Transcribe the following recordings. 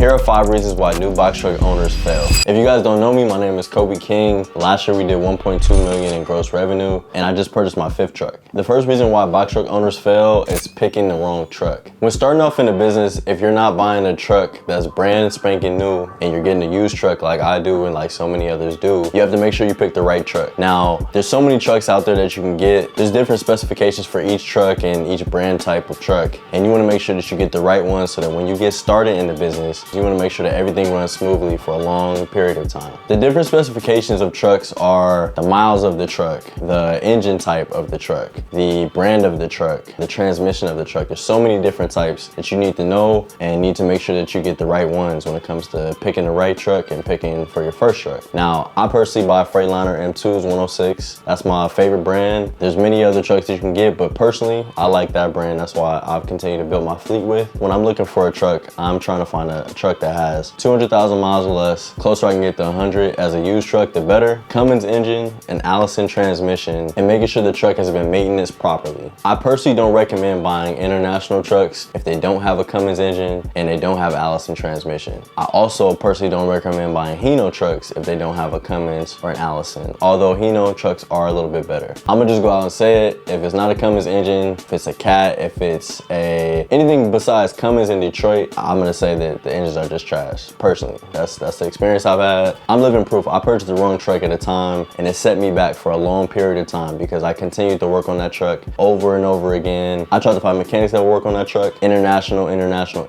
Here are 5 reasons why new box truck owners fail. If you guys don't know me, my name is Kobe King. Last year we did 1.2 million in gross revenue, and I just purchased my 5th truck. The first reason why box truck owners fail is picking the wrong truck. When starting off in the business, if you're not buying a truck that's brand spanking new and you're getting a used truck like I do and like so many others do, you have to make sure you pick the right truck. Now, there's so many trucks out there that you can get. There's different specifications for each truck and each brand type of truck, and you want to make sure that you get the right one so that when you get started in the business, you want to make sure that everything runs smoothly for a long period of time. The different specifications of trucks are the miles of the truck, the engine type of the truck, the brand of the truck, the transmission of the truck. There's so many different types that you need to know and need to make sure that you get the right ones when it comes to picking the right truck and picking for your first truck. Now, I personally buy Freightliner M2s 106. That's my favorite brand. There's many other trucks that you can get, but personally, I like that brand. That's why I've continued to build my fleet with. When I'm looking for a truck, I'm trying to find a truck that has 200,000 miles or less. Closer I can get to 100 as a used truck, the better. Cummins engine, an Allison transmission, and making sure the truck has been maintained properly. I personally don't recommend buying international trucks if they don't have a Cummins engine and they don't have Allison transmission. I also personally don't recommend buying Hino trucks if they don't have a Cummins or an Allison, although Hino trucks are a little bit better. I'm gonna just go out and say it. If it's not a Cummins engine, if it's a Cat, if it's anything besides Cummins in Detroit, I'm gonna say that the engines are just trash. Personally, that's the experience I've had. I'm living proof. I purchased the wrong truck at a time, and it set me back for a long period of time because I continued to work on that truck over and over again. I tried to find mechanics that would work on that truck, international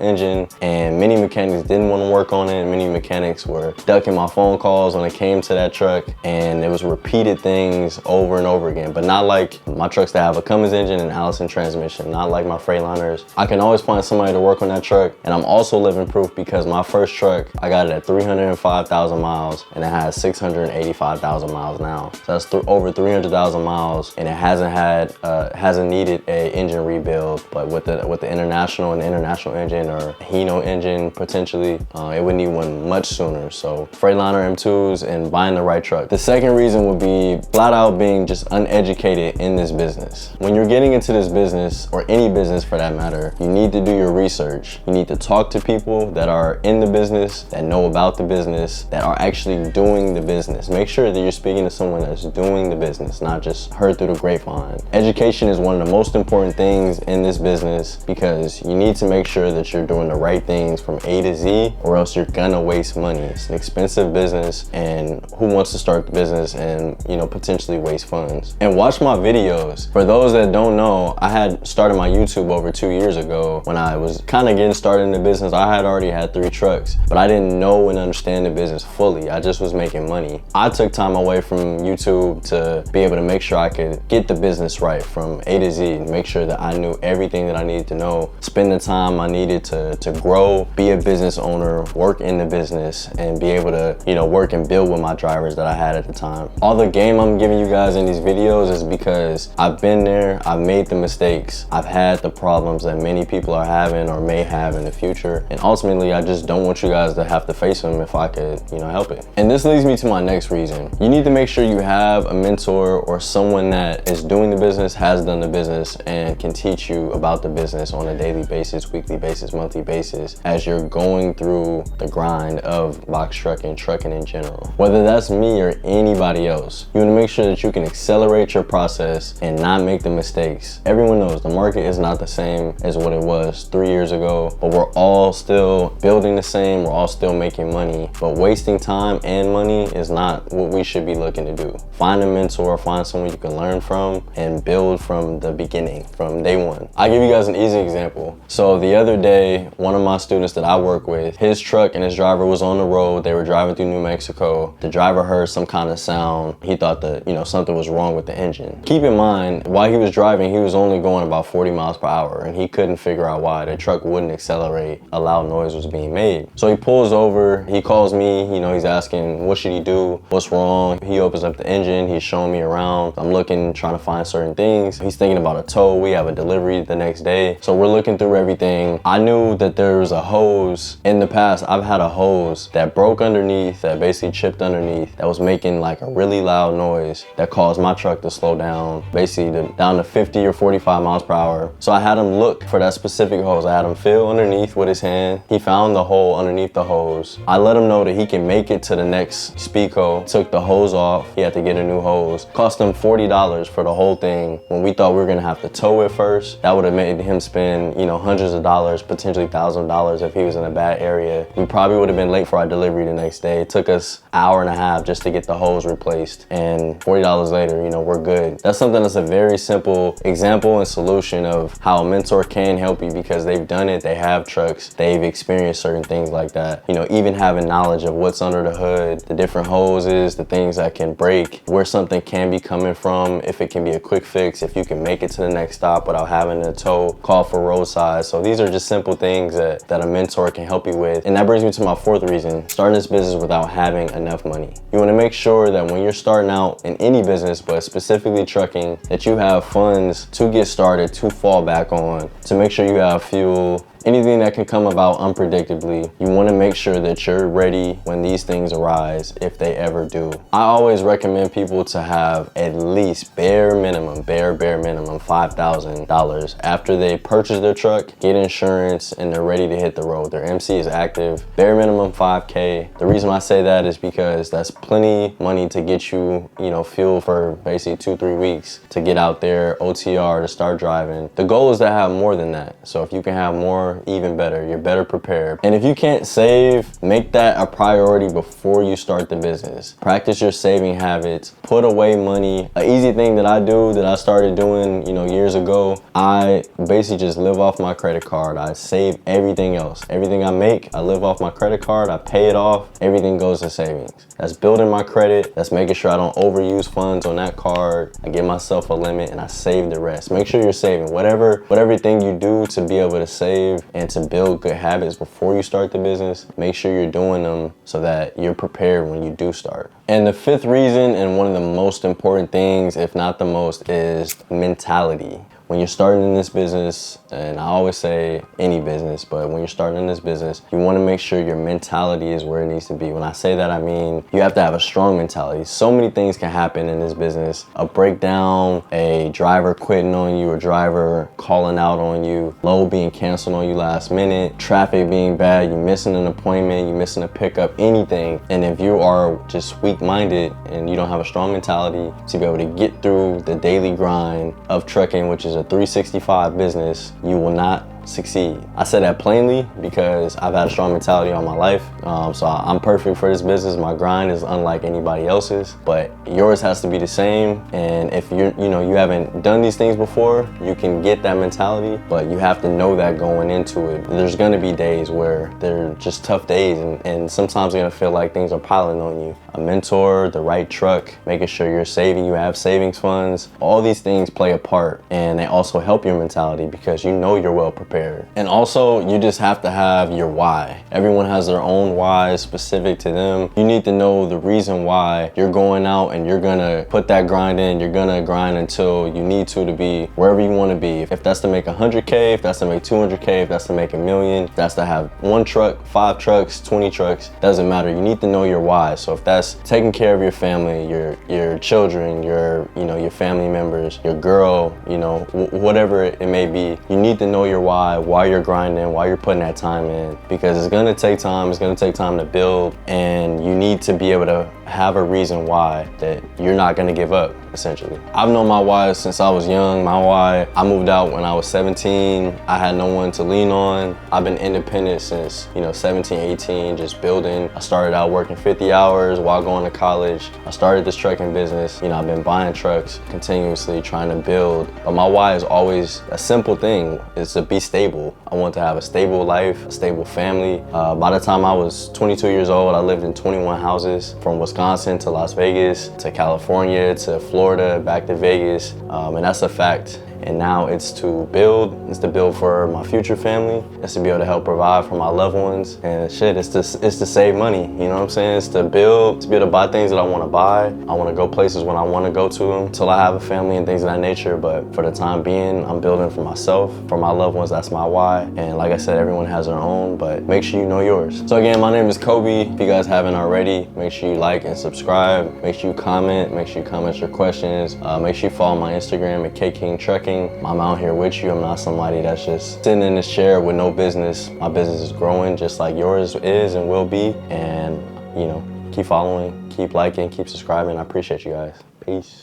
engine, and many mechanics didn't want to work on it. Many mechanics were ducking my phone calls when it came to that truck, and it was repeated things over and over again, but not like my trucks that have a Cummins engine and Allison transmission, not like my Freightliners. I can always find somebody to work on that truck, and I'm also living proof because my first truck, I got it at 305,000 miles, and it has 685,000 miles now. So that's over 300,000 miles, and it hasn't needed a engine rebuild. But with the international engine or Hino engine potentially, it would need one much sooner. So Freightliner M2s and buying the right truck. The second reason would be flat out being just uneducated in this business. When you're getting into this business, or any business for that matter, you need to do your research. You need to talk to people that are in the business, that know about the business, that are actually doing the business. Make sure that you're speaking to someone that's doing the business, not just heard through the grapevine. Education is one of the most important things in this business because you need to make sure that you're doing the right things from A to Z, or else you're gonna waste money. It's an expensive business, and who wants to start the business and potentially waste funds? And watch my videos. For those that don't know, I had started my YouTube over 2 years ago. When I was kind of getting started in the business, I had already had 3 trucks, but I didn't know and understand the business fully. I just was making money. I took time away from YouTube to be able to make sure I could get the business right from A to Z, make sure that I knew everything that I needed to know, spend the time I needed to grow, be a business owner, work in the business, and be able to, work and build with my drivers that I had at the time. All the game I'm giving you guys in these videos is because I've been there, I've made the mistakes, I've had the problems that many people are having or may have in the future, and ultimately I just don't want you guys to have to face them if I could, help it. And this leads me to my next reason. You need to make sure you have a mentor or someone that is doing the business, has done the business, and can teach you about the business on a daily basis, weekly basis, monthly basis, as you're going through the grind of box trucking, trucking in general. Whether that's me or anybody else, you want to make sure that you can accelerate your process and not make the mistakes. Everyone knows the market is not the same as what it was 3 years ago, but we're all still building the same, we're all still making money, but wasting time and money is not what we should be looking to do. Find a mentor, find someone you can learn from, and build from the beginning, from day one. I'll give you guys an easy example. So the other day, one of my students that I work with, his truck and his driver was on the road. They were driving through New Mexico. The driver heard some kind of sound. He thought that, something was wrong with the engine. Keep in mind, while he was driving, he was only going about 40 miles per hour, and he couldn't figure out why the truck wouldn't accelerate. A loud noise was being made. So he pulls over, he calls me, he's asking, what should he do? What's wrong? He opens up the engine, he's showing me around. I'm looking, trying to find certain things. He's thinking about a tow. We have a delivery the next day. So we're looking through everything. I knew that there was a hose. In the past, I've had a hose that broke underneath, that basically chipped underneath, that was making like a really loud noise that caused my truck to slow down, basically down to 50 or 45 miles per hour. So I had him look for that specific hose. I had him feel underneath with his hand. He found found the hole underneath the hose. I let him know that he can make it to the next Speedco. Took the hose off. He had to get a new hose. Cost him $40 for the whole thing. When we thought we were gonna have to tow it first, that would have made him spend, you know, hundreds of dollars, potentially $1,000 if he was in a bad area. We probably would have been late for our delivery the next day. It took us an hour and a half just to get the hose replaced, and $40 later, you know, we're good. That's something that's a very simple example and solution of how a mentor can help you, because they've done it, they have trucks, they've experienced certain things like that. You know, even having knowledge of what's under the hood, the different hoses, the things that can break, where something can be coming from, if it can be a quick fix, if you can make it to the next stop without having to tow, call for roadside. So these are just simple things that a mentor can help you with. And that brings me to my fourth reason: starting this business without having enough money. You want to make sure that when you're starting out in any business, but specifically trucking, that you have funds to get started, to fall back on, to make sure you have fuel. Anything that can come about unpredictably, you want to make sure that you're ready when these things arise, if they ever do. I always recommend people to have at least bare minimum $5,000 after they purchase their truck, get insurance, and they're ready to hit the road. Their MC is active. Bare minimum $5K. The reason I say that is because that's plenty money to get you, you know, fuel for basically 2-3 weeks to get out there, OTR, to start driving. The goal is to have more than that. So if you can have more, even better. You're better prepared. And if you can't save, make that a priority before you start the business. Practice your saving habits. Put away money. An easy thing that I do, that I started doing, you know, years ago, I basically just live off my credit card. I save everything else. Everything I make, I live off my credit card. I pay it off. Everything goes to savings. That's building my credit. That's making sure I don't overuse funds on that card. I give myself a limit and I save the rest. Make sure you're saving. Whatever thing you do to be able to save and to build good habits before you start the business, make sure you're doing them so that you're prepared when you do start. And the fifth reason, and one of the most important things, if not the most, is mentality. When you're starting in this business, and I always say any business, but when you're starting in this business, you want to make sure your mentality is where it needs to be. When I say that, I mean you have to have a strong mentality. So many things can happen in this business. A breakdown, a driver quitting on you, a driver calling out on you, load being canceled on you last minute, traffic being bad, you missing an appointment, you missing a pickup, anything. And if you are just weak-minded and you don't have a strong mentality to be able to get through the daily grind of trucking, which is a 365 business, you will not succeed. I say that plainly because I've had a strong mentality all my life. So I'm perfect for this business. My grind is unlike anybody else's, but yours has to be the same. And if you haven't done these things before, you can get that mentality, but you have to know that going into it. There's gonna be days where they're just tough days, and sometimes you're gonna feel like things are piling on you. A mentor, the right truck, making sure you're saving, you have savings funds, all these things play a part, and they also help your mentality because you know you're well prepared. And also, you just have to have your why. Everyone has their own why specific to them. You need to know the reason why you're going out and you're gonna put that grind in. You're gonna grind until you need to be wherever you wanna be. If that's to make 100K, if that's to make 200K, if that's to make $1 million, if that's to have 1 truck, 5 trucks, 20 trucks, doesn't matter. You need to know your why. So if that's taking care of your family, your children, your family members, your girl, whatever it may be, you need to know your why you're grinding, why you're putting that time in, because it's gonna take time. It's gonna take time to build, and you need to be able to have a reason why that you're not gonna give up, essentially. I've known my why since I was young. My why, I moved out when I was 17. I had no one to lean on. I've been independent since, 17, 18, just building. I started out working 50 hours while going to college. I started this trucking business. I've been buying trucks continuously, trying to build. But my why is always a simple thing, is to be stable. I want to have a stable life, a stable family. By the time I was 22 years old, I lived in 21 houses, from Wisconsin to Las Vegas to California to Florida, back to Vegas, and that's a fact. And now it's to build for my future family. It's to be able to help provide for my loved ones. And it's to save money, you know what I'm saying? It's to build, to be able to buy things that I want to buy. I want to go places when I want to go to them until I have a family and things of that nature. But for the time being, I'm building for myself, for my loved ones. That's my why. And like I said, everyone has their own, but make sure you know yours. So again, my name is Kobe. If you guys haven't already, make sure you like and subscribe. Make sure you comment. Make sure you comment your questions. Make sure you follow my Instagram at KKingTrucking. King. I'm out here with you. I'm not somebody that's just sitting in this chair with no business. My business is growing just like yours is and will be. And, you know, keep following, keep liking, keep subscribing. I appreciate you guys. Peace.